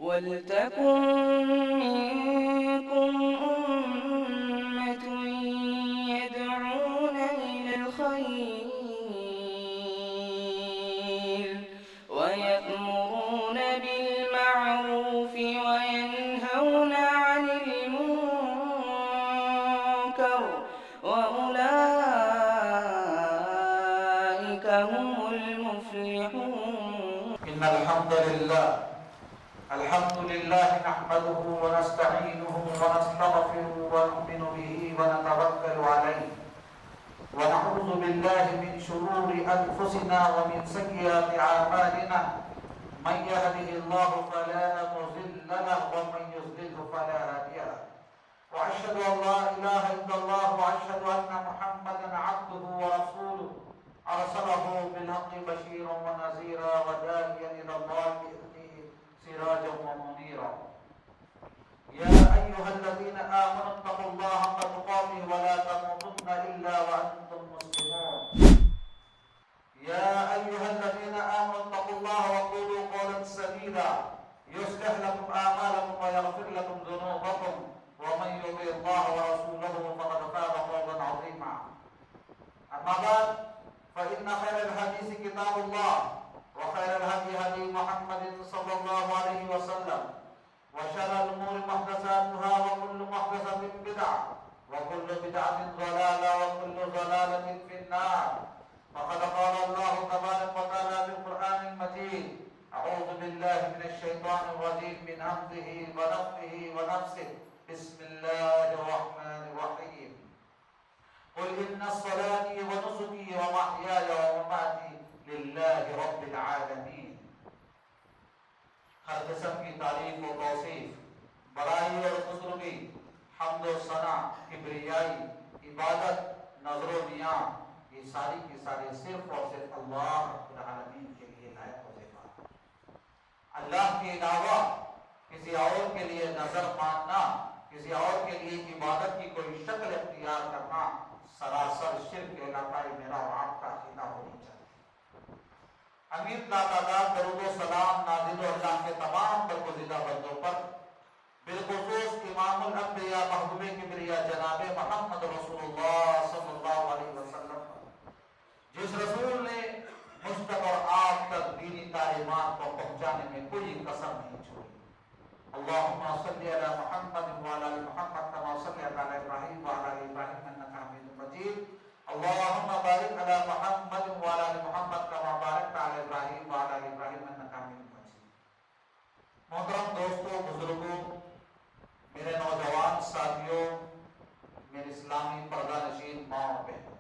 وَلْتَكُن مِّنكُمْ أُمَّةٌ يَدْعُونَ إِلَى الْخَيْرِ وَيَأْمُرُونَ بِالْمَعْرُوفِ وَيَنْهَوْنَ عَنِ الْمُنكَرِ وَأُولَٰئِكَ هُمُ الْمُفْلِحُونَ. إن الحمد لله نحمده ونستعينه ونستغفره ونؤمن به ونتوكل عليه ونعوذ بالله من شرور أنفسنا ومن سيئات أعمالنا من يهده الله فلا مضل له ومن يضلل فلا هادي له وأشهد أن لا إله إلا الله وأشهد أن محمدا عبده ورسوله أرسله بالحق بشيرا ونذيرا وداعيا إلى الله بإذنه سراجا ومنيرا. يا أيها الذين آمنوا اتقوا الله حق تقاته ولا تموتن إلا وأنتم مسلمون. يا أيها الذين آمنوا اتقوا الله وقولوا قولا سديدا يصلح لكم أعمالكم ويغفر لكم ذنوبكم ومن يطع الله ورسوله فقد فاز فوزا عظيما. أما بعد فإن خير الحديث كتاب الله وخير الهدي هدي محمد صلى الله عليه وسلم وشر الأمور محدثاتها وكل محدثة بدعة وكل بدعة ضلالة وكل ضلالة في النار. فقد قال الله تبارك وتعالى في القرآن المجيد أعوذ بالله من الشيطان الرجيم من همزه ونفخه ونفسه بسم الله الرحمن الرحيم. قل إن صلاتي ونسكي ومحياي ومماتي للہ رب العالمین. ہر قسم کی تعریف و توصیف، بڑائی اور بزرگی، حمد و ثنا، کبریائی، عبادت، نظر و نیاں، یہ ساری کی ساری صرف اور صرف اللہ رب العالمین کے لیے لائق و زیبا. اللہ کے علاوہ کسی اور کے لیے نظر ماننا، کسی اور کے لیے عبادت کی کوئی شکل اختیار کرنا سراسر شرک کہلاتا ہے. میرا اور آپ کا عقیدہ ہونی چاہیے. امیر تعداد درود و سلام نازل و اللہ کے تمام برگزیدہ بندوں پر، بالخصوص امام الانبیاء محبوب کبریا جناب محمد رسول اللہ صلی اللہ علیہ وسلم پر، جس رسول نے مجھ تک اور آپ تک دینی تعلیمات کو پہنچانے میں کوئی کسر نہیں چھوڑی. اللہم صلی علی محمد وعلی آل محمد کما صلی علی ابراہیم وعلی آل ابراہیم انک حمید مجید. اللہم بارک علی محمد وعلی آل محمد کما بارکت علی ابراہیم وعلی آل ابراہیم انک حمید مجید. محترم دوستوں، بزرگوں، میرے نوجوان ساتھیوں، میرے اسلامی پردہ نشین ماں اور بہنوں،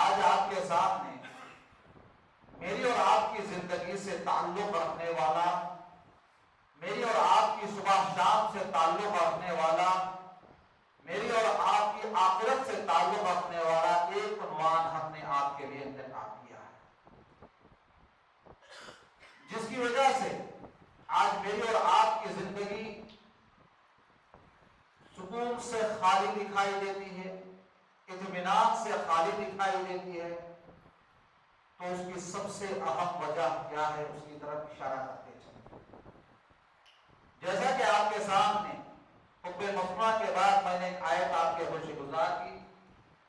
آج آپ کے سامنے میری اور آپ کی زندگی سے تعلق رکھنے والا، میری اور آپ کی صبح شام سے تعلق رکھنے والا، میری اور آپ کی آخرت سے تعلق رکھنے والا ایک عنوان ہم نے آپ کے لیے انتخاب کیا ہے، جس کی وجہ سے آج میری اور آپ کی زندگی سکون سے خالی دکھائی دیتی ہے، اطمینان سے خالی دکھائی دیتی ہے. تو اس کی سب سے اہم وجہ کیا ہے، اس کی طرف اشارہ کرتے چلیں. جیسا کہ آپ کے سامنے خطبہ مسموعہ کے بعد میں نے ایک آیت آپ کے ہوش گزار کی،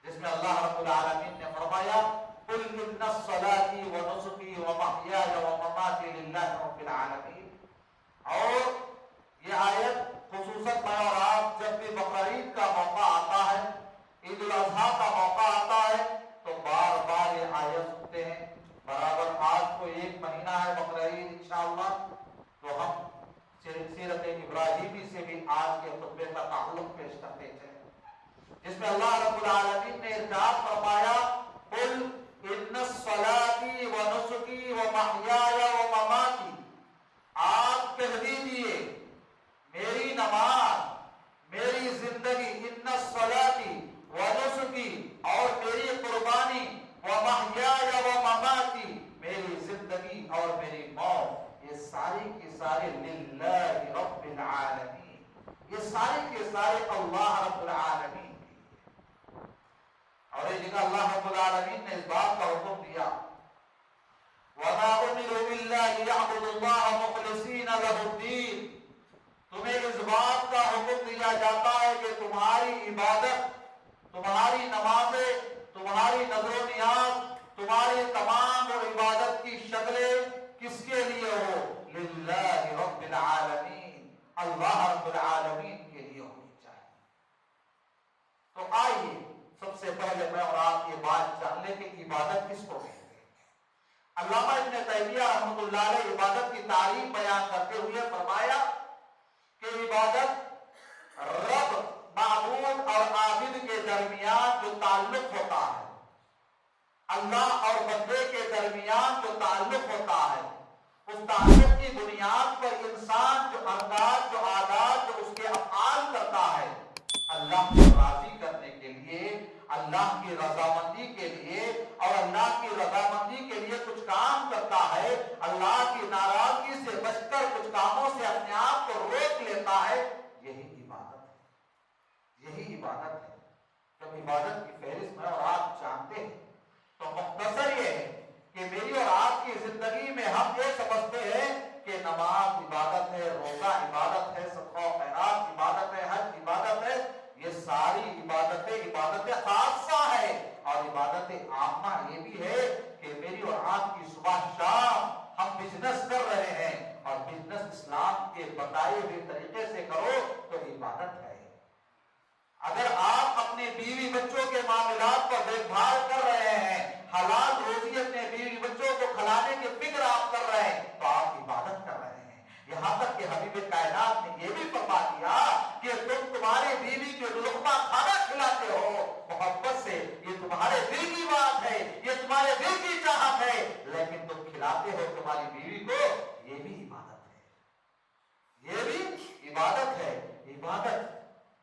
جس میں اللہ رب العالمین نے فرمایا قل ان صلاتي ونسكي ومحياي ومماتي للہ رب العالمین. اور یہ آیت خصوصاً میں اور آپ جب بھی بقرعید کا موقع آتا ہے، عید الاضحیٰ کا موقع آتا ہے، تو بار بار یہ آیت سنتے ہیں. برابر آج کو ایک مہینہ ہے بقرعید انشاءاللہ، تو ہم سیرت ابراہیمی سے بھی آج کے خطبے کا تعلق پیش کرتے تھے، جس میں اللہ رب العالمین نے ارشاد فرمایا قل ان صلاتي ونسكي ومحياي ومماتي. آپ کہہ دیجئے میری نماز، میری زندگی، ان صلاتي ونسكي اور میری قربانی، ومحياي ومماتي میری زندگی اور میری موت، یہ ساری کی ساری للہ رب العالمین، یہ سارے کے سارے اللہ رب العالمین. اور ایک جگہ اللہ رب العالمین نے اس بات کا حکم دیا وَمَا أُمِرُوا إِلَّا لِيَعْبُدُوا اللَّهَ يعلم الدين، تمہیں اس بات کا حکم دیا جاتا ہے کہ تمہاری عبادت، تمہاری نمازیں، تمہاری نظر و نیاز، تمہاری تمام عبادت کی شکلیں کس کے لیے ہو؟ للہ رب العالمین، اللہ رب العالمین کے لیے ہونی چاہیے۔ تو آئیے سب سے پہلے میں اور آپ یہ بات جان لیں کہ عبادت کس کو کہتے ہیں۔ علامہ ابن تیمیہ رحمۃ اللہ علیہ عبادت کی تعریف بیان کرتے ہوئے فرمایا کہ عبادت رب، معبود اور عابد کے درمیان جو تعلق ہوتا ہے، اللہ اور بندے کے درمیان جو تعلق ہوتا ہے، اس تعلق کی بنیاد پر انسان جو انداز، جو عادات، جو اس کے افعال کرتا ہے، اللہ کو راضی کرنے کے لیے، اللہ کی رضامندی کے لیے اور اللہ کی رضامندی کے لیے کچھ کام کرتا ہے، اللہ کی ناراضگی سے بچ کر کچھ کاموں سے اپنے آپ کو روک لیتا ہے، یہی عبادت ہے، یہی عبادت ہے۔ جب عبادت کی فہرست میں اور آپ جانتے ہیں تو مختصر یہ ہے کہ میری اور آپ کی زندگی میں ہم یہ سمجھتے ہیں کہ نماز عبادت ہے، روزہ عبادت ہے، صدقہ و خیرات عبادت ہے، حج عبادت ہے، یہ ساری عبادتیں عبادت خاصہ ہے۔ اور عبادت عامہ یہ بھی ہے کہ میری اور آپ کی صبح شام ہم بزنس کر رہے ہیں اور بزنس اسلام کے بتائے ہوئے طریقے سے کرو تو عبادت ہے۔ اگر آپ اپنے بیوی بچوں کے معاملات پر دیکھ بھال کر رہے ہیں، حلال روزی اپنے بیوی بچوں کو کھلانے کی فکر آپ کر رہے ہیں تو آپ عبادت کر رہے ہیں۔ یہاں تک کہ حبیب کائنات نے یہ بھی فرما دیا کہ تم تمہارے بیوی کے لقمہ کھانا کھلاتے ہو محبت سے، یہ تمہارے دل کی بات ہے، یہ تمہارے دل کی چاہت ہے، لیکن تم کھلاتے ہو تمہاری بیوی کو، یہ بھی عبادت ہے، یہ بھی عبادت ہے۔ عبادت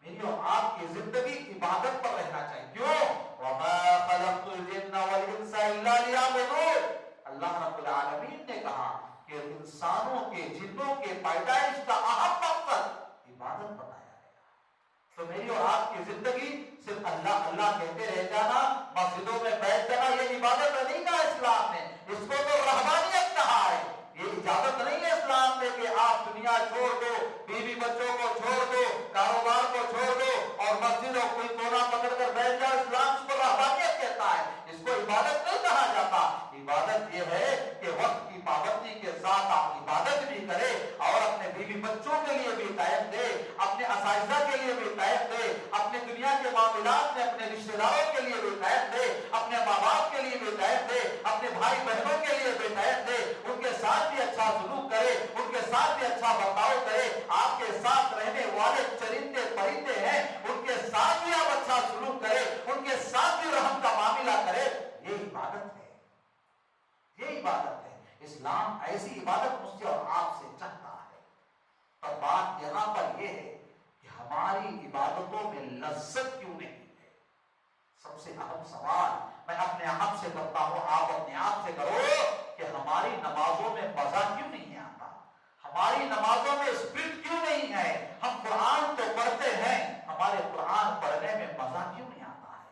میری اور آپ کی زندگی عبادت پر رہنا چاہیے۔ کیوں؟ وَمَا خَلَقْتُ الْجِنَّ وَالْإِنسَ إِلَّا لِيَعْبُدُونِ، اللہ رب العالمین نے کہا کہ انسانوں کے، جنوں کے پیدائش کا اہم مقصد عبادت بتایا گیا۔ تو میری اور آپ کی زندگی صرف اللہ اللہ کہتے رہ جانا، مسجدوں میں بیٹھ جانا، یہ عبادت نہیں کہا اسلام نے، اس کو تو رہبانیت کہا ہے۔ یہ اجازت نہیں ہے اسلام میں کہ آپ دنیا چھوڑ دو، بیوی بچوں کو چھوڑ دو، کاروبار کو چھوڑ دو اور مسجد اور کوئی کونا پکڑ کر بیٹھ جاؤ۔ اسلام اس کو رہبانیت کہتا ہے، اس کو عبادت نہیں کہا جاتا۔ عبادت یہ ہے کہ وقت کی پابندی کے ساتھ آپ عبادت بھی کرے اور اپنے بیوی بچوں کے لیے بھی ٹائم دے، اپنے اساتذہ کے لیے بھی ٹائم دے، اپنے دنیا کے معاملات میں اپنے رشتے داروں کے لیے بھی ٹائم دے، اپنے ماں باپ کے لیے بھی ٹائم دے، اپنے بھائی بہنوں کے لیے بھی ٹائم دے، ان کے ساتھ بھی اچھا سلوک کرے، ان کے ساتھ بھی اچھا برتاؤ کرے۔ آپ کے ساتھ رہنے والے چرندے پرندے ہیں، ان کے ساتھ بھی آپ اچھا سلوک کرے، ان کے ساتھ بھی رحم کا معاملہ کرے، یہ عبادت ہے، یہ عبادت ہے۔ اسلام ایسی عبادت مجھ سے اور آپ سے چاہتا ہے۔ پر بات یہاں پر یہ ہے کہ ہماری عبادتوں میں لذت کیوں نہیں ہے؟ سب سے اہم سوال میں اپنے آپ سے کرتا ہوں، آپ اپنے آپ سے کرو کہ ہماری نمازوں میں مزہ کیوں نہیں آتا؟ ہماری نمازوں میں اسپرٹ کیوں نہیں ہے؟ ہم قرآن تو پڑھتے ہیں، ہمارے قرآن پڑھنے میں مزہ کیوں نہیں آتا ہے؟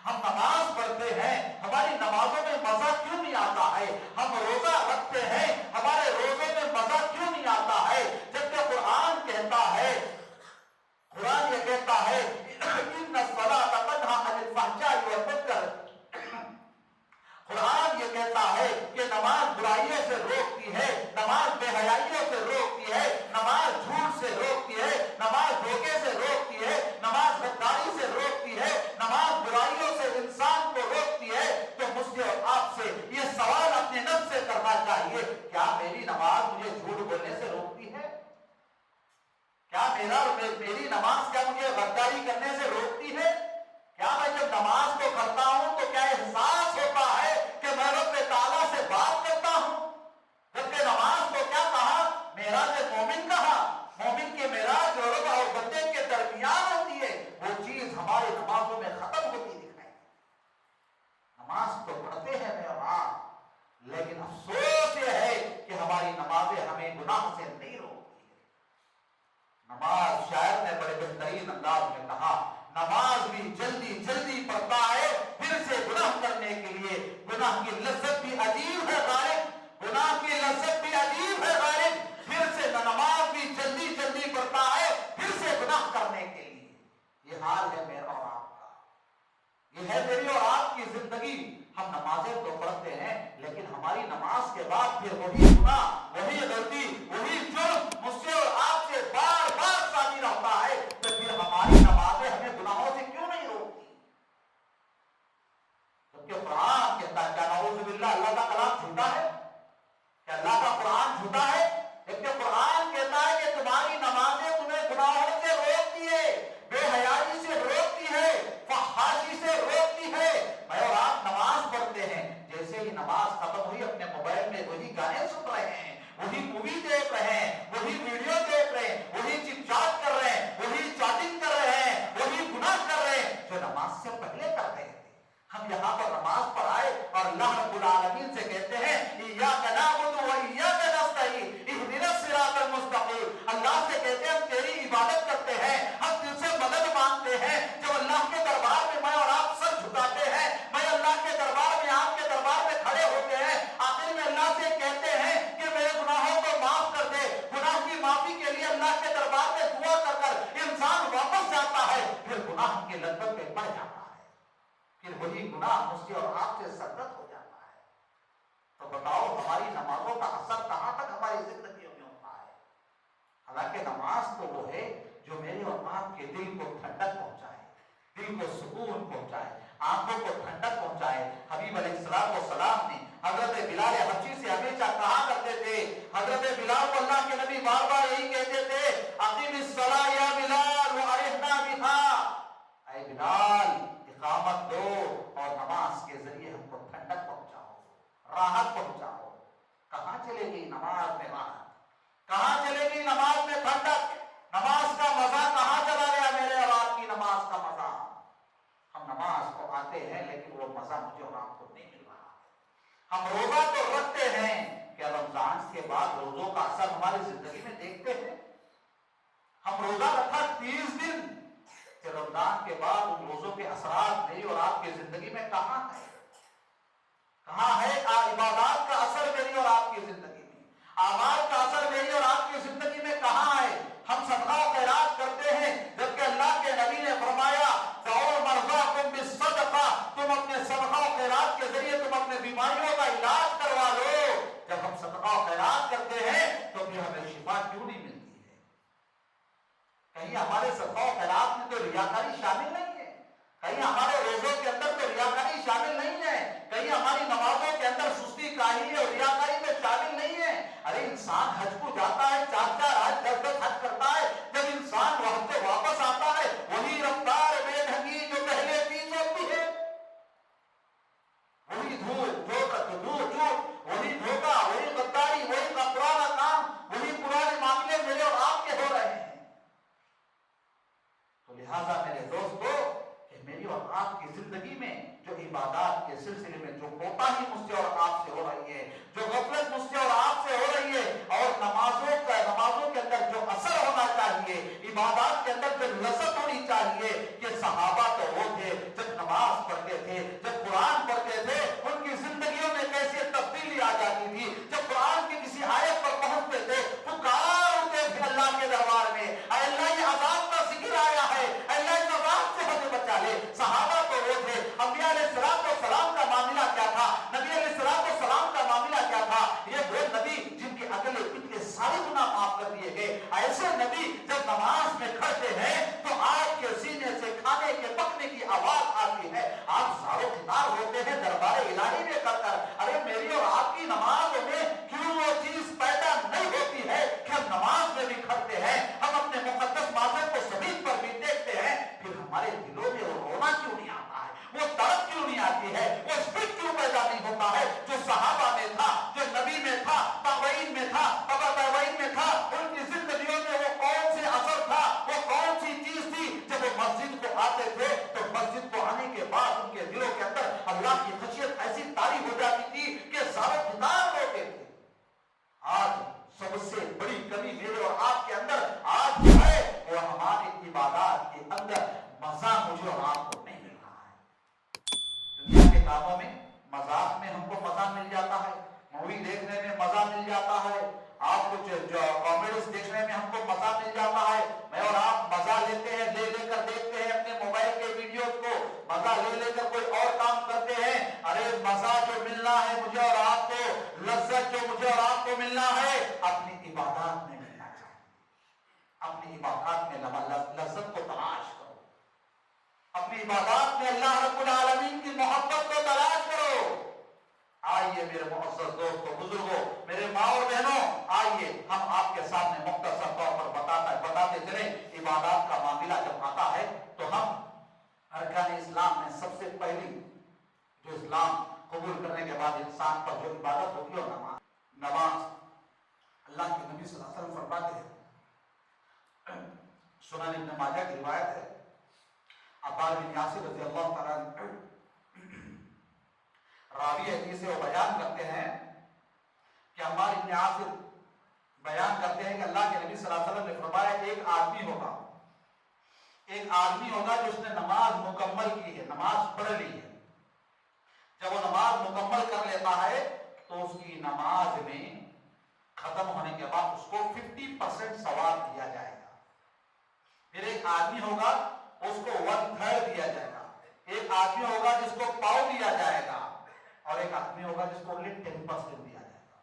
ہم نماز پڑھتے ہیں، ہماری نمازوں میں مزہ کیوں نہیں آتا ہے؟ ہم روزہ رکھتے ہیں، ہمارے روزے میں مزہ کیوں نہیں آتا ہے؟ جبکہ قرآن کہتا ہے، قرآن یہ کہتا ہے ان الصلاۃ تنہی عن الفحشاء والمنکر، قرآن یہ کہتا ہے کہ نماز برائیوں سے روکتی ہے، نماز بے حیائیوں سے روکتی ہے، نماز جھوٹ سے روکتی ہے، نماز دھوکے سے روکتی ہے، نماز غداری سے روکتی ہے، نماز برائیوں سے انسان کو روکتی ہے۔ تو مجھ سے اور آپ سے یہ سوال اپنے نفس سے کرنا چاہیے، کیا میری نماز مجھے جھوٹ بولنے سے روکتی ہے؟ کیا میری نماز کیا مجھے غداری کرنے سے روکتی ہے؟ کیا میں جب نماز کو کرتا ہوں تو کیا احساس ہوتا ہے کہ میں رب تعالیٰ سے بات کرتا ہوں؟ جبکہ نماز کو کیا کہا؟ معراج مومن کہا۔ مومن کی معراج رب اور بندے کے درمیان ہوتی ہے، وہ چیز ہماری نمازوں میں ختم ہوتی دکھائی۔ نماز تو پڑھتے ہیں میں اور آپ، لیکن افسوس یہ ہے کہ ہماری نمازیں ہمیں گناہ سے نہیں روکتی ہے۔ نماز شاعر نے بڑے بہترین انداز میں کہا، نماز بھی جلدی جلدی پڑھتا ہے پھر سے گناہ کرنے کے لیے، گناہ کی لذت بھی عجیب ہے غالب، گناہ کی لذت بھی عجیب ہے غالب، پھر سے نہ نماز گناہ مجھ سے اور آپ سے سرزد ہو جاتا ہے۔ تو بتاؤ ہماری نمازوں کا اثر کہاں تک ہماری زندگیوں میں ہوتا ہے؟ حالانکہ نماز تو وہ ہے جو میرے اور آپ کے دل کو ٹھنڈک پہنچائے، دل کو سکون پہنچائے، آنکھوں کو ٹھنڈک پہنچائے۔ حبیب علیہ السلام نے حضرت بلال حبشی سے ہمیشہ کہا کرتے تھے، حضرت بلال کو اللہ کے نبی بار بار یہی کہتے تھے، اقیم الصلاۃ یا بلال وارحنا بہا، اے بلال اقامت دو اور نماز کے ذریعے ہم کو ٹھنڈک پہنچاؤ، راحت پہنچاؤ۔ کہاں چلے گی نماز میں راحت؟ کہاں چلے گی نماز میں ٹھنڈک؟ نماز کا مزہ کہاں چلا گیا میرے اور آپ کی نماز کا مزہ؟ ہم نماز کو آتے ہیں لیکن وہ مزہ مجھے اور آپ کو نہیں مل رہا ہے۔ ہم روزہ تو رکھتے ہیں، کیا رمضان کے بعد روزوں کا اثر ہماری زندگی میں دیکھتے ہیں؟ ہم روزہ رکھا 30 دن، کہ رمضان کے بعد ان روزوں کے اثرات میری اور آپ کی زندگی میں کہاں ہے؟ کہاں ہے عبادات کا اثر میری اور آپ کی زندگی میں؟ اعمال کا اثر میری اور آپ کی زندگی میں کہاں ہے؟ ہم صدقہ و خیرات کرتے ہیں جبکہ اللہ کے نبی نے فرمایا دعوا مرضاکم بالصدقہ، تم اپنے صدقہ و خیرات کے ذریعے تم اپنے بیماریوں کا علاج کروا لو۔ جب ہم صدقہ و خیرات کرتے ہیں تو پھر ہمیں شفا کیوں نہیں ملتی ہے؟ کہیں ہمارے صدقہ و خیرات میں تو ریاکاری شامل نہیں ہے؟ کہیں ہمارے روزوں کے اندر تو ریاکاری شامل نہیں ہے؟ کہیں ہماری نمازوں کے اندر سستی کاہلی اور ریاکاری میں شامل نہیں ہے؟ ارے انسان حج کو جاتا ہے، 4 حج 10 حج کرتا ہے، جب انسان وہاں سے واپس آتا ہے وہی رفتار بے ڈھنگی جو پہلے تین ہوتی ہے، وہی وہی دھوکہ، وہی غداری، وہی پرانا کام، وہی پرانے معاملے میرے اور آپ کے ہو رہے ہیں۔ تو لہذا میرے دوستو کہ میری اور آپ کی زندگی میں جو عبادات کے سلسلے میں جو کوتاہی مجھ سے اور آپ سے ہو رہی ہے، جو غفلت مجھ سے اور آپ سے ہو رہی ہے، اور نمازوں کے اندر جو اثر ہونا چاہیے، عبادات کے اندر جو لذت ہونی چاہیے، کہ صحابہ تو وہ تھے جب نماز پڑھتے تھے، جب قرآن پڑھتے تھے، ان کی زندگیوں میں کیسی تبدیلی آ جاتی تھی۔ جب قرآن کی کسی آیت پر پہنچتے تھے پکار اٹھتے تھے اللہ کے دربار میں، اے اللہ یہ عذاب کا ذکر آیا ہے، اے اللہ اس عذاب سے ہمیں بچا لے۔ صحابہ تو وہ تھے۔ انبیاء علیہ السلام کا معاملہ کیا تھا؟ نبی علیہ السلام کا معاملہ کیا تھا؟ یہ وہ نبی جن کے اگلے پچھلے سارے گناہ معاف کر دیے گئے، ایسے نبی جب نماز میں کھڑتے ہیں تو آپ کے سینے سے کھانے کے پکنے کی آواز آتی ہے، آپ زارو کنار ہوتے ہیں دربار الہی میں کر کر۔ ارے میری اور آپ کی نماز میں کیوں وہ چیز پیدا نہیں ہوتی ہے کہ ہم نماز میں بھی کھڑتے ہیں، ہم اپنے مقدس ماضر کو زمین پر بھی دیکھتے ہیں، پھر ہمارے دلوں میں وہ رونا کیوں نہیں آتا ہے، وہ تڑپ کیوں نہیں آتی ہے، وہ اسپرٹ کیوں پیدا نہیں ہوتا ہے جو صحابہ میں تھا، جو نبی میں تھا، تابعین میں تھا، تبع تابعین میں تھا؟ ان کی زندگیوں میں وہ کون سے اثر تھا، وہ کون سی چیز تھی؟ جب وہ مسجد کو آتے تھے تو مسجد کو آنے کے بعد ان کے دلوں کے اندر اللہ کی خشیت ایسی طاری ہو جاتی تھی کہ زارو کنار ہوتے تھے۔ آج سب سے بڑی کمی میرے اور آپ کے اندر آج جو ہے وہ ہماری عبادات کے اندر مزہ مجھے اور آپ کو نہیں مل رہا ہے۔ دنیا کے کاموں میں، مذاق میں ہم کو مزہ مل جاتا ہے، مووی دیکھنے میں مزہ مل جاتا ہے، آپ کچھ جو کامیڈیز دیکھنے میں ہم کو مزہ مل جاتا ہے، میں اور آپ مزہ لیتے ہیں، لے کر دیکھتے ہیں اپنے موبائل کے ویڈیوز کو، مزہ لے کر کوئی اور کام کرتے ہیں۔ ارے مزہ جو ملنا ہے مجھے اور آپ کو، لذت جو مجھے اور آپ کو ملنا ہے، اپنی عبادات میں ملنا چاہیے۔ اپنی عبادات میں لذت کو تلاش کرو، اپنی عبادات میں اللہ رب العالمین کی محبت کو تلاش کرو۔ آئیے میرے معزز دوستوں، بزرگوں، میرے ماں اور بہنوں، آئیے ہم آپ کے سامنے مختصر طور پر بتاتے چلیں، عبادات کا معاملہ جب آتا ہے تو ہم ارکان اسلام میں سب سے پہلی جو اسلام قبول کرنے کے بعد انسان پر جو عبادت ہوتی ہے نماز۔ اللہ کے نبی صلی اللہ علیہ وسلم فرماتے ہیں، سنن ابن ماجہ کی روایت ہے، عبار بن یاسر رضی اللہ تعالیٰ عنہ راوی حدیث سے وہ بیان کرتے ہیں کہ عمار بن یاسر بیان کرتے ہیں کہ اللہ کے نبی صلی اللہ علیہ وسلم نے فرمایا کہ ایک آدمی ہوگا جو اس نے نماز مکمل کی ہے، نماز پڑھ لی ہے، جب وہ نماز مکمل کر لیتا ہے تو اس کی نماز میں ختم ہونے کے بعد اس کو 50% ثواب دیا جائے گا۔ پھر ایک آدمی ہوگا، اس کو 1/3 دیا جائے گا، ایک ایک آدمی ہوگا جس کو پاؤ دیا جائے گا اور ایک آدمی ہوگا جس کو 10% دیا جائے گا.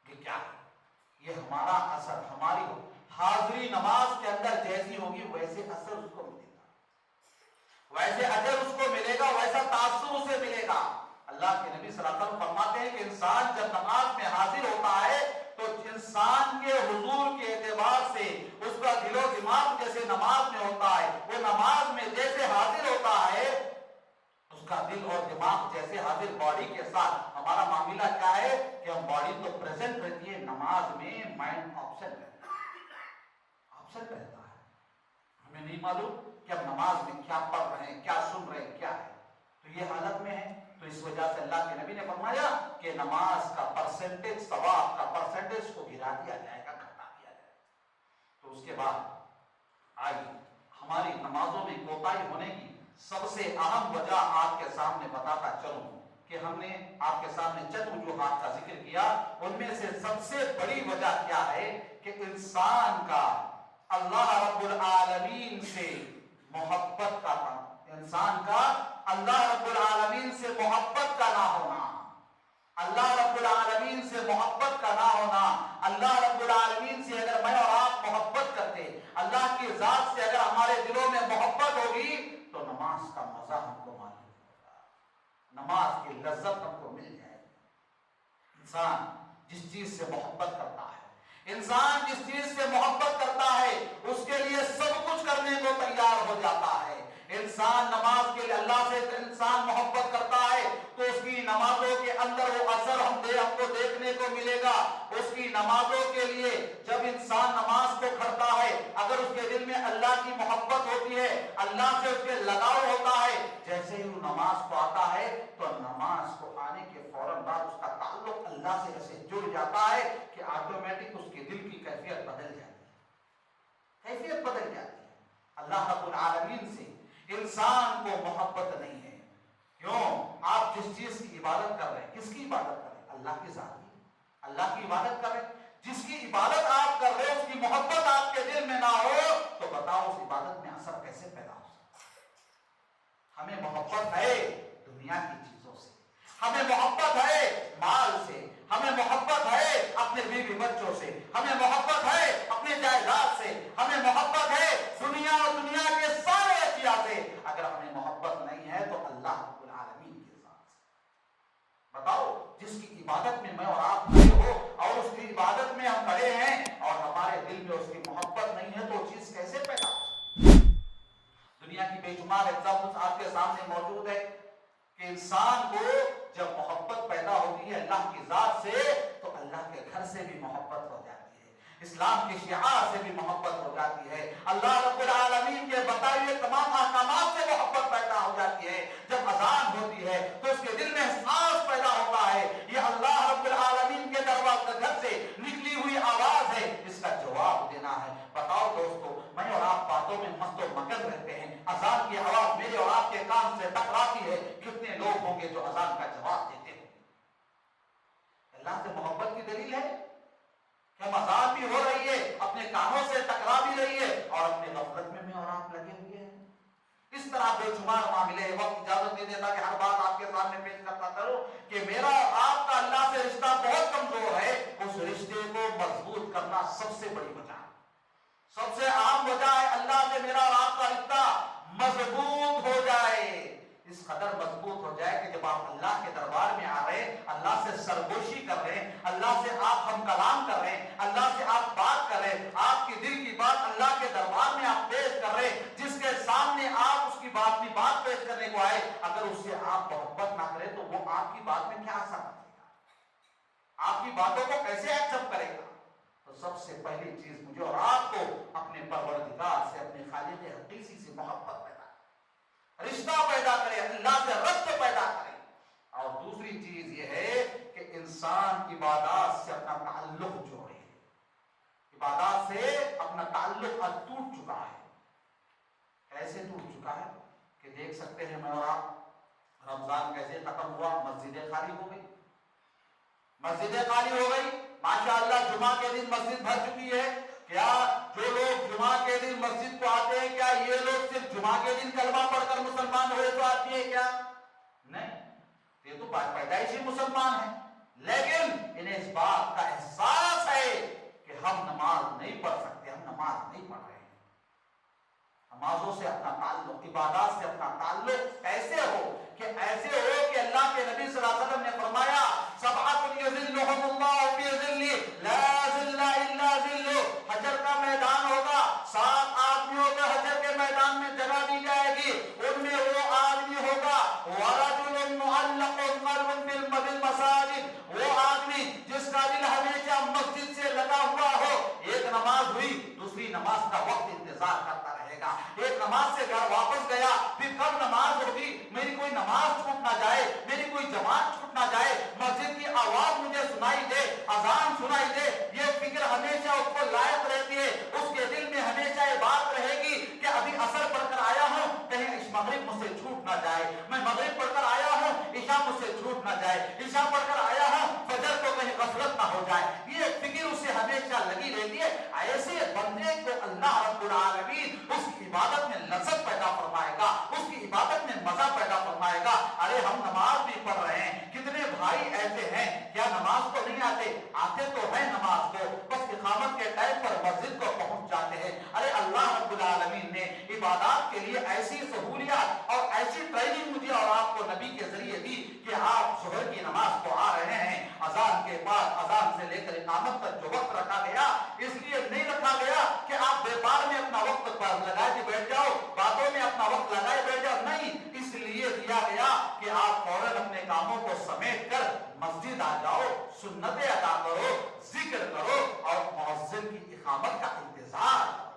یہ کیا ہے؟ یہ ہمارا اثر، ہماری حاضری نماز کے اندر جیسی ہوگی ویسے اثر اس کو ملے گا، ویسے اجر اس کو ملے گا، ویسا تاثر اسے ملے گا. اللہ کے نبی صلی اللہ علیہ وسلم فرماتے ہیں کہ انسان جب نماز میں حاضر ہوتا ہے تو انسان کے حضور کے اعتبار سے اس کا دل و دماغ جیسے نماز میں ہوتا ہے، وہ نماز میں جیسے حاضر ہوتا ہے، اس کا دل اور دماغ جیسے حاضر باڈی کے ساتھ. ہمارا معاملہ کیا ہے کہ ہم باڈی تو پریزنٹ رہتی ہے، نماز میں مائنڈ آپسنٹ رہتا ہے. ہمیں نہیں معلوم کہ ہم نماز میں کیا پڑھ رہے ہیں، کیا سن رہے ہیں، کیا ہے. تو یہ حالت میں ہے. تو اس وجہ سے اللہ کے نبی نے فرمایا کہ نماز کا پرسنٹیج، ثواب کا پرسنٹیج کو گرا دیا جائے گا، گھٹا دیا جائے گا. تو اس کے بعد آئیے ہماری نمازوں میں کوتاہی ہونے کی سب سے اہم وجہ آپ کے سامنے بتاتا چلوں کہ ہم نے آپ کے سامنے چند وجوہات کا ذکر کیا. ان میں سے سب سے بڑی وجہ کیا ہے کہ انسان کا اللہ رب العالمین سے محبت کا، انسان کا اللہ رب العالمین سے محبت کا نہ ہونا، اللہ رب العالمین سے محبت کا نہ ہونا. اللہ رب العالمین سے اگر میں اور آپ محبت کرتے، اللہ کی ذات سے اگر ہمارے دلوں میں محبت ہوگی تو نماز کا مزہ ہم کو معلوم ہوگا، نماز کی لذت ہم کو مل جائے گی. انسان جس چیز سے محبت کرتا ہے، انسان جس چیز سے محبت کرتا ہے اس کے لیے سب کچھ کرنے کو تیار ہو جاتا ہے. انسان نماز کے لیے اللہ سے انسان محبت کرتا ہے تو اس کی نمازوں کے اندر وہ اثر ہم کو دیکھنے کو ملے گا. اس کی نمازوں کے لیے جب انسان نماز کو کھڑتا ہے، اگر اس کے دل میں اللہ کی محبت ہوتی ہے، اللہ سے اس کے لگاؤ ہوتا ہے، جیسے ہی وہ نماز کو آتا ہے تو نماز کو آنے کے فوراً بعد اس کا تعلق اللہ سے ایسے جڑ جاتا ہے کہ آٹومیٹک اس کے دل کی کیفیت بدل جاتی ہے، کیفیت بدل جاتی ہے. اللہ رب العالمین سے انسان کو محبت نہیں ہے. کیوں؟ آپ جس چیز کی عبادت کر رہے ہیں، کس کی عبادت کر رہے ہیں؟ اللہ کی ذات کی، اللہ کی عبادت کر رہے ہیں. جس کی عبادت آپ کر رہے ہیں اس کی محبت آپ کے دل میں نہ ہو تو بتاؤ اس عبادت میں اثر کیسے پیدا ہو سکتا ہے؟ ہمیں محبت ہے دنیا کی چیزوں سے، ہمیں محبت ہے مال سے، ہمیں محبت ہے اپنے بیوی بچوں سے، ہمیں محبت ہے اپنے جائیداد سے، ہمیں محبت ہے دنیا اور دنیا کے سارے اشیاء سے. اگر ہمیں محبت نہیں ہے تو اللہ رب العالمین کے ساتھ سے بتاؤ جس کی عبادت میں میں اور آپ کھڑے ہو اور اس کی عبادت میں ہم کھڑے ہیں اور ہمارے دل میں اس کی محبت نہیں ہے تو وہ چیز کیسے پیدا ہو؟ دنیا کی بے شمار ایگزامپلز آپ کے سامنے موجود ہے کہ انسان کو جب محبت پیدا ہوتی ہے اللہ کی ذات سے تو اللہ کے گھر سے بھی محبت ہو جاتی ہے، اسلام کے شعار سے بھی محبت ہو جاتی ہے، اللہ رب العالمین کے بتائے ہوئے تمام احکامات سے محبت پیدا ہو جاتی ہے. جب اذان ہوتی ہے تو اس کے دل میں احساس پیدا ہوتا ہے یہ اللہ رب العالمین کے دربار گھر سے نکلی ہوئی آواز ہے، اس کا جواب دینا ہے. بتاؤ دوستو، میں اور آپ باتوں میں مست و مگن رہتے ہیں، اذان کی آواز میرے اور آپ کے کان سے ٹکراتی ہے، کتنے لوگ ہوں گے جو اذان کا جواب دیتے ہیں؟ اللہ سے محبت کی دلیل ہے کہ اذان بھی ہو رہی ہے، اپنے کانوں سے ٹکرا بھی رہی ہے اور اپنے غفلت میں اور آپ لگے ہوئے ہیں. اس طرح بے شمار معاملے. وقت اجازت نہیں دیتا کہ ہر بات آپ کے سامنے پیش کرتا کروں کہ میرا اور آپ کا اللہ سے رشتہ بہت کمزور ہے. اس رشتے کو مضبوط کرنا سب سے بڑی وجہ، سب سے عام وجہ ہے اللہ سے میرا اور آپ کا رشتہ مضبوط ہو جائے. اس قدر مضبوط ہو جائے کہ جب آپ اللہ کے دربار میں آ رہے ہیں، اللہ سے سرگوشی کر رہے ہیں، اللہ سے آپ ہم کلام کر رہے ہیں، اللہ سے آپ بات کر رہے ہیں، آپ کی دل کی بات اللہ کے دربار میں آپ پیش کر رہے ہیں، جس کے سامنے آپ اس کی بات پیش کرنے کو آئے، اگر اس سے آپ محبت نہ کریں تو وہ آپ کی بات میں کیا اثر رکھے گا؟ آپ کی باتوں کو کیسے ایکسپٹ کرے گا؟ تو سب سے پہلی چیز مجھے اور آپ کو اپنے پروردگار سے، اپنے خالق حقیقی سے محبت پیدا کرے، رشتہ پیدا کرے، اللہ سے ربط پیدا کرے. اور دوسری چیز یہ ہے کہ انسان عبادات سے اپنا تعلق جوڑے. عبادات سے اپنا تعلق اب ٹوٹ چکا ہے. کیسے ٹوٹ چکا ہے کہ دیکھ سکتے ہیں میں اور آپ، رمضان کیسے ختم ہوا، مسجدیں خالی ہو گئی، مسجدیں خالی ہو گئی. ماشاء اللہ جمعہ کے دن مسجد بھر چکی ہے کہ کیا جو لوگ جمعہ کے دن مسجد کو آتے ہیں کیا یہ لوگ صرف جمعہ کے دن کلمہ پڑھ کر مسلمان ہوئے تو آتی ہے کیا؟ نہیں، یہ تو پیدائشی مسلمان ہیں، لیکن انہیں اس بات کا احساس ہے کہ ہم نماز نہیں پڑھ سکتے، ہم نماز نہیں پڑھ رہے ہیں۔ نمازوں سے اپنا تعلق، عبادات سے اپنا تعلق ایسے ہو کہ اللہ کے نبی صلی اللہ علیہ وسلم نے فرمایا سبعۃ یظلھم اللہ فی ظلہ لا ظل الا ظلہ، حشر کا میدان ہوگا، 7 آدمیوں کو حشر کے میدان میں جگہ دی جائے گی، ان میں وہ آدمی ہوگا ورجل معلق قلب فی المساجد، وہ آدمی جس کا دل ہمیشہ مسجد سے لگا ہوا ہو، ایک نماز ہوئی دوسری نماز کا وقت انتظار کرتا رہے گا، ایک نماز سے گھر واپس گیا پھر کب نماز ہوگی، میری کوئی نماز چھوٹ نہ جائے، میری کوئی جماعت چھوٹ نہ جائے، مسجد کی آواز مجھے سنائی دے، اذان سنائی دے، یہ فکر ہمیشہ اس کو لائق رہتی ہے، اس کے دل میں ہمیشہ یہ بات رہے گی کہ ابھی عصر پڑھ کر آیا ہوں کہیں مغرب مجھ سے چھوٹ نہ جائے، میں مغرب پڑھ کر آیا ہوں عشاء مجھ سے چھوٹ نہ جائے، عشاء پڑھ کر آیا ہوں فجر کو کہیں غفلت نہ ہو جائے، یہ فکر اسے ہمیشہ لگی رہتی ہے۔ ایسے بندے کو اللہ رب العالمین اس کی عبادت میں لذت پیدا فرمائے گا، اس کی عبادت میں مزہ پیدا فرمائے گا۔ ارے ہم نماز بھی پڑھ رہے ہیں، کتنے بھائی ایسے ہیں کیا نماز کو نہیں آتے تو ہیں نماز کو، بس اقامت کے ٹائم پر مسجد کو پہنچ جاتے ہیں۔ ارے اللہ رب العالمین نے عبادات کے لیے ایسی سہولیات اور ایسی ٹریننگ مجھے اور آپ کو نبی کے ذریعے دی کہ آپ ظہر کی نماز کو آ رہے ہیں، اذان کے بعد اذان سے لے کر اقامت تک جو وقت رکھا گیا اس لیے نہیں رکھا گیا کہ آپ بیکار میں اپنا وقت لگائے کے بیٹھ جاؤ، باتوں میں اپنا وقت لگائے بیٹھ جاؤ، نہیں، اس لیے دیا گیا کہ آپ فوراً اپنے کاموں کو سمیٹ کر مسجد آ جاؤ، سنتیں ادا کرو، ذکر کرو اور مؤذن کی اقامت کا انتظار کرو۔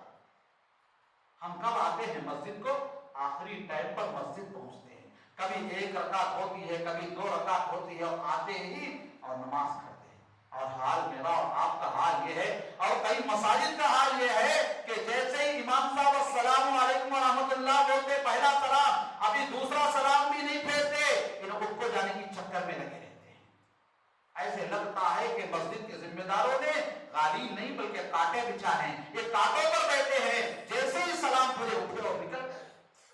ہم کب آتے ہیں مسجد کو؟ آخری ٹائم پر مسجد پہنچتے ہیں، کبھی 1 رکعت ہوتی ہے، کبھی 2 رکعت ہوتی ہے، اور آتے ہی اور نماز کرتے ہیں۔ اور حال میرا اور آپ کا حال یہ ہے، اور کئی مساجد کا حال یہ ہے کہ جیسے ہی امام صاحب السلام علیکم ورحمۃ اللہ بولتے پہلا سلام، ابھی دوسرا سلام بھی نہیں پھیرتے، انہیں اٹھ کو جانے کی چکر میں لگے رہتے ہیں۔ ایسے لگتا ہے کہ مسجد کے ذمہ داروں نے غالی نہیں بلکہ کانٹے بچھا ہیں، یہ کانٹوں پر بیٹھے ہیں، جیسے ہی سلام پھیرے اٹھے اور نکل گئے۔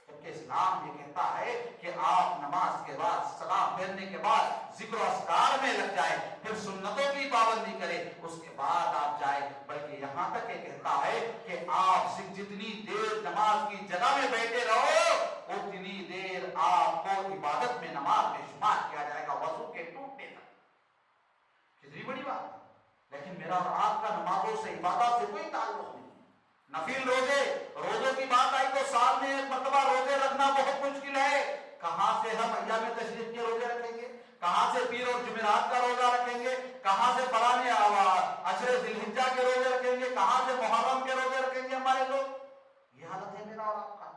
جبکہ اسلام یہ کہتا ہے کہ آپ نماز کے بعد سلام پھیرنے کے بعد ذکر و اذکار میں لگ جائے، پھر سنتوں کی پابندی کرے، اس کے بعد آپ جائے، بلکہ یہاں تک یہ کہتا ہے کہ آپ جتنی دیر نماز کی جگہ میں بیٹھے رہو اتنی دیر آپ کو عبادت میں نماز میں شمار کیا جائے گا، وضو کے ٹوٹنے تک۔ کتنی بڑی بات ہے، لیکن میرا اور آپ کا نمازوں سے عبادت سے کوئی تعلق نہیں۔ نفل روزوں کی بات آئی تو سال میں 1 مرتبہ روزے رکھنا بہت مشکل ہے، کہاں سے ہم ایام تشریق کے روزے رکھیں گے، کہاں سے پیر اور جمعرات کا روزہ رکھیں گے، کہاں سے فلانے عشر ذی الحجہ کے روزے رکھیں گے، کہاں سے محرم کے روزے رکھیں گے ہمارے لوگ۔ یہ حالت ہے میرا اور آپ کا۔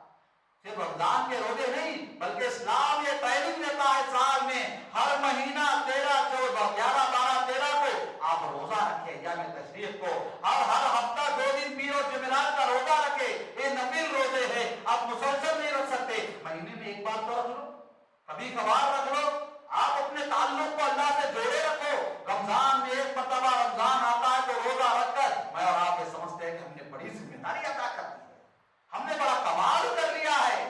صرف رمضان کے روزے نہیں بلکہ اسلام یہ ٹریننگ دیتا ہے سال میں ہر مہینہ 13 14 11 12 13 کو آپ روزہ رکھیں ایام تشریق کو، ہر ہفتہ 2 دن پیر اور جمعرات کا روزہ رکھے، یہ نفل روزے ہیں، آپ مسلسل نہیں رکھ سکتے، مہینے میں 1 بار تو رکھ لو، کبھی کبھار رکھ لو، آپ اپنے تعلق کو اللہ سے جوڑے رکھو۔ رمضان میں 1 مرتبہ رمضان آتا ہے تو روزہ رکھ کر میں اور آپ یہ سمجھتے ہیں کہ ہم نے بڑی ذمہ داری ادا کر دی ہے، ہم نے بڑا کمال کر لیا ہے۔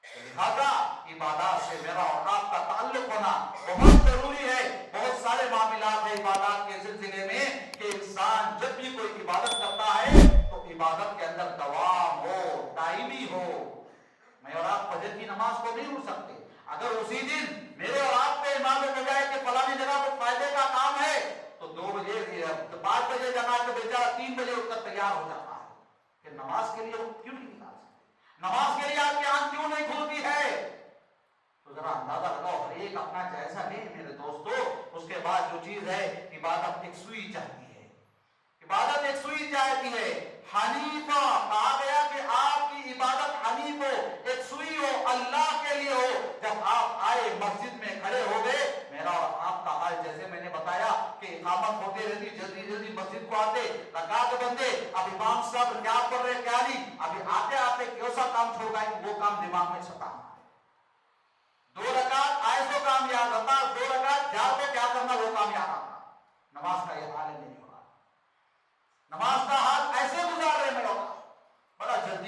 لہذا عبادات سے میرا اور آپ کا تعلق ہونا بہت ضروری ہے۔ بہت سارے معاملات ہیں عبادات کے سلسلے میں کہ انسان جب بھی کوئی عبادت کرتا ہے تو عبادت کے اندر دوام ہو، دائمی ہو۔ میں اور آپ فجر کی نماز کو نہیں اٹھ سکتے، اگر اسی دن میرے اور آپ کو معلوم ہو جائے کہ فلانی جگہ کو فائدے کا کام ہے تو 2 بجے 5 بجے جگہ تو بیچارہ 3 بجے اٹھ کر تیار ہو جاتا ہے، کہ نماز کے لیے وہ کیوں نہیں نکال سکتے، نماز کے لیے آپ کی آنکھ کیوں نہیں کھلتی ہے؟ تو ذرا اندازہ لگاؤ، ہر ایک اپنا جائزہ لے میرے دوستو۔ اس کے بعد جو چیز ہے عبادت ایک سوئی چاہتی ہے، عبادت ایک سوئی چاہتی ہے۔ حنیفہ کہا گیا کہ آپ کی عبادت حنیف ہو، ایک سوئی ہو، اللہ کے لیے ہو۔ جب آپ آئے مسجد میں کھڑے ہو گئے، میرا اور آپ کا حال جیسے میں نے بتایا کہ اقامت ہوتے رہتی، جلدی جلدی مسجد کو آتے، رکعت بندے، اب امام صاحب کیا پڑھ رہے کیا نہیں، ابھی آتے آتے کیسا کام چھوڑ گئے وہ کام دماغ میں چھپا۔ 2 رکعت آئے تو کام یاد رہتا، 2 رکعت جا کے کیا کرنا وہ کام یاد آتا۔ نماز کا یہ حال ہے میری اور آپ، نماز کا حال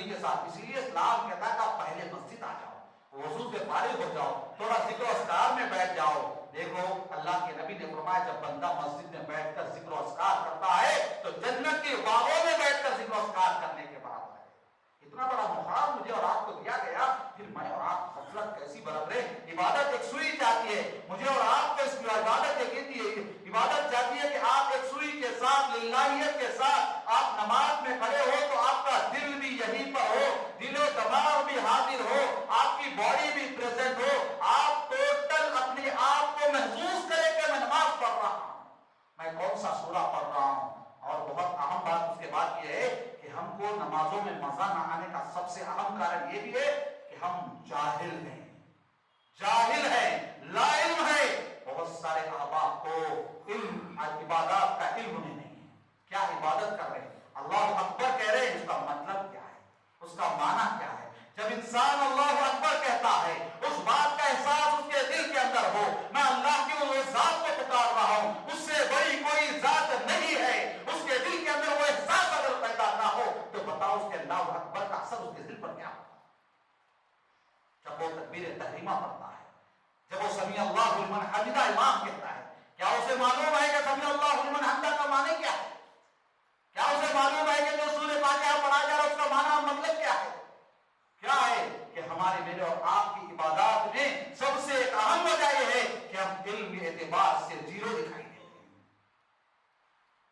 نبی کے ساتھ. اسی لیے اسلام کہتا ہے کہ آپ پہلے مسجد آ جاؤ, وضو سے فارغ ہو جاؤ, تھوڑا ذکر و اذکار میں بیٹھ جاؤ. دیکھو اللہ کے نبی نے فرمایا جب بندہ مسجد میں بیٹھ کر ذکر و اذکار کرتا ہے تو جنت کے باغوں میں بیٹھ کر ذکر و اذکار کرنے کے بعد ہے. اتنا بڑا مقام مجھے اور آپ کو دیا گیا, پھر میں اور آپ غفلت کیسی برت رہے. عبادت ایک سوئی چاہتی ہے, مجھے اور آپ کو اس کی عبادت یہ کہتی ہے, عبادت چاہتی ہے کہ آپ ایک سوئی کے ساتھ, للہیت کے ساتھ آپ نماز میں کھڑے ہو تو آپ کا دل بھی یہیں پر ہو, دل و دماغ بھی حاضر ہو, آپ کی باڈی بھی پریزنٹ ہو, آپ ٹوٹل اپنے آپ کو محسوس کریں کہ میں نماز پڑھ رہا ہوں, میں کون سا سورہ پڑھ رہا ہوں. اور بہت اہم بات اس کے بعد یہ ہے کہ ہم کو نمازوں میں مزہ نہ آنے کا سب سے اہم کارن یہ بھی ہے کہ ہم جاہل ہیں, جاہل ہیں, لا علم ہے. بہت سارے احباب کو علم عبادات کا علم نہیں ہے. کیا عبادت کر رہے ہیں, اللہ اکبر کہہ رہے ہیں, اس کا مطلب کیا ہے, اس کا معنی کیا ہے. جب انسان اللہ اکبر کہتا ہے اس بات کا احساس اس کے دل کے اندر ہو, میں اللہ کی اس ذات کو پکار رہا ہوں, اس سے بڑی کوئی ذات نہیں ہے, اس کے دل کے اندر وہ احساس اگر پیدا نہ ہو تو بتاؤ اس کے اللہ اکبر کا اثر اس کے دل پر کیا ہوگا. جب وہ تکبیر تحریمہ پڑھتا ہے, جب وہ سمیع اللہ لمن حمدہ امام کہتا ہے, کیا اسے معلوم ہے کہ سمیع اللہ لمن حمدہ کا معنی کیا ہے؟ کیا اسے معلوم ہے کہ جو سورہ فاتحہ پڑھا جا رہا ہے اس کا معنی اور مطلب کیا ہے؟ کیا ہے کہ ہمارے میرے اور آپ کی عبادات میں سب سے ایک اہم وجہ یہ ہے کہ ہم علم کے اعتبار سے زیرو دکھائی دیتے ہیں.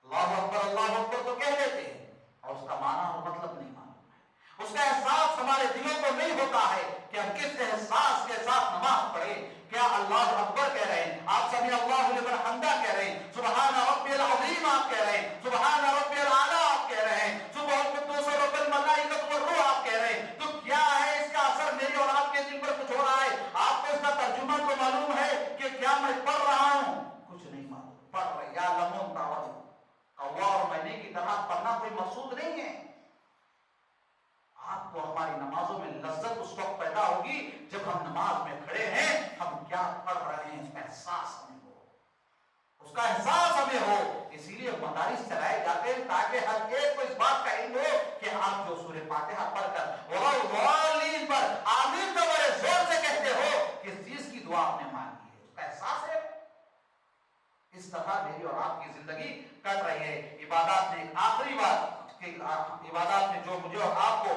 اللہ اکبر تو کہہ دیتے ہیں اور اس کا معنی اور مطلب نہیں معلوم ہے. اس کا احساس ہمارے دلوں کو نہیں ہوتا ہے کہ ہم کس احساس کے ساتھ نماز پڑھیں. کیا اللہ اکبر کہہ رہے ہیں, آپ سمیع اللہ لمن حمدہ کہہ رہے ہیں, سبحان ربی العظیم آپ کہہ رہے ہیں, سبحان ربی الاعلی آپ کہہ رہے ہیں, سبحان القدوس رب الملائکۃ والروح آپ کہہ رہے ہیں, تو کیا ہے اس کا اثر میرے اور آپ کے دل پر کچھ ہو رہا ہے؟ آپ کو اس کا ترجمہ تو معلوم ہے کہ کیا میں پڑھ رہا ہوں؟ کچھ نہیں معلوم. پڑھ رہے یا لمون تعود کوا اور مہینے کی طرح پڑھنا کوئی مقصود نہیں ہے. آپ کو ہماری نمازوں میں لذت اس وقت پیدا ہوگی جب ہم نماز میں کھڑے ہیں, ہم کیا پڑھ رہے ہیں اس کا احساس ہمیں ہو, اس کا احساس ہمیں ہو. اسی لیے مدارس چلائے جاتے ہیں تاکہ ہر ایک کو اس بات کا علم ہو کہ آپ جو سورہ فاتحہ پڑھ کر والضالین پر آمین تو بڑے زور سے کہتے ہو, کس چیز کی دعا آپ نے مانگی ہے, اس کا احساس ہے. اس طرح میری اور آپ کی زندگی کٹ رہی ہے. عبادات میں ایک آخری بات, عبادات میں جو مجھے اور آپ کو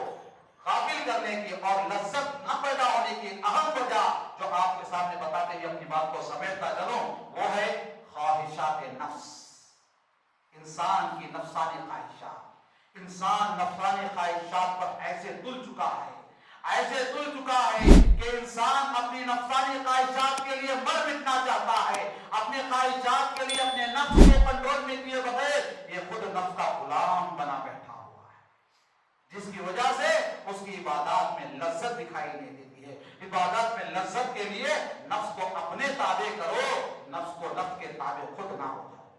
غافل کرنے کی اور لذت نہ پیدا ہونے کی اہم وجہ جو آپ کے سامنے بتاتے ہوئے اپنی بات کو سمیٹتا چلوں, وہ ہے خواہشات نفس. انسان کی نفسانی خواہشات, انسان نفسانی خواہشات پر ایسے تل چکا ہے, ایسے تل چکا ہے کہ انسان اپنی نفسانی خواہشات کے لیے مر مٹنا چاہتا ہے, اپنی خواہشات کے لیے اپنے نفس کو کنٹرول میں کیے بغیر یہ خود نفس کا غلام بنا بیٹھا ہوا ہے, جس کی وجہ سے اس کی عبادات میں لذت دکھائی نہیں دیتی ہے. عبادت میں لذت کے لیے نفس کو اپنے تابع کرو, نفس کو نفس کے تابع خود نہ ہو جاؤ.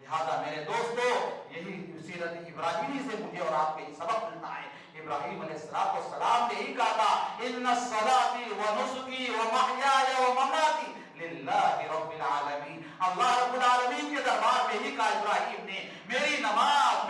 لہذا میرے دوستو, یہی سیرت ابراہیمی سے مجھے اور آپ کو سبق ملتا ہے. ابراہیم علیہ السلام نے یہی کہا تھا, ان صلاتی و نسکی و محیای و مماتی للہ رب العالمین. اللہ رب العالمین کے دربار میں ہی کہا ابراہیم نے, میری نماز,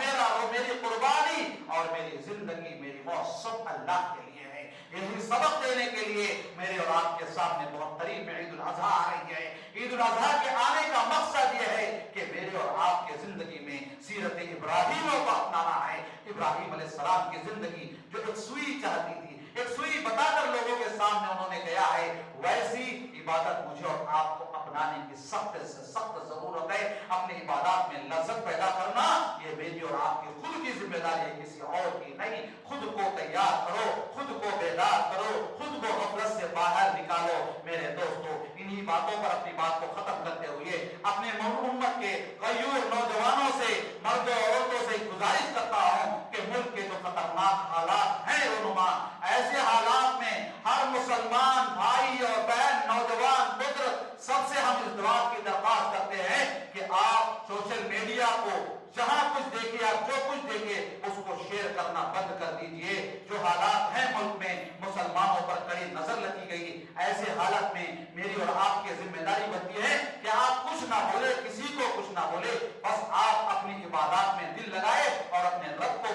میری قربانی اور میری زندگی, میری موت سب اللہ کے لیے ہے. یہی سبق دینے کے لیے میرے اور آپ کے سامنے بہت قریب میں عید الاضحیٰ آ رہی ہے. عید الاضحیٰ کے آنے کا مقصد یہ ہے کہ میرے اور آپ کے زندگی میں سیرت ابراہیم کو اپنانا ہے. ابراہیم علیہ السلام کی زندگی جو ایک سوئی چاہتی تھی, ایک سوئی بتا کر لوگوں کے سامنے انہوں نے کہا ہے, ویسی عبادت مجھے اور آپ کو اپنانے کی سخت سے سخت ضرورت ہے. اپنی عبادات میں لذت پیدا کرنا یہ میری اور آپ کی خود کی ذمہ داری ہے, کسی اور کی نہیں. خود کو تیار کرو, خود کو بیدار کرو, خود کو غفلت سے باہر نکالو. میرے دوستو, انہی باتوں پر اپنی بات کو ختم کرتے ہوئے اپنے امت کے غیور نوجوانوں سے, مردوں عورتوں سے گزارش کرتا ہوں کہ ملک کے جو خطرناک حالات ہیں رونما, ایسے حالات میں ہر مسلمان بھائی اور بہن, نوجوان, بزرگ, سب سے ہم اس دعا کی درخواست کرتے ہیں کہ آپ سوشل میڈیا کو جہاں کچھ دیکھیں, آپ جو کچھ دیکھیں اس کو شیئر کرنا بند کر دیجئے. جو حالات ہیں ملک میں, مسلمانوں پر کڑی نظر رکھی گئی, ایسے حالت میں میری اور آپ کی ذمہ داری بنتی ہے کہ آپ کچھ نہ بولے, کسی کو کچھ نہ بولے, بس آپ اپنی عبادات میں دل لگائے اور اپنے رب کو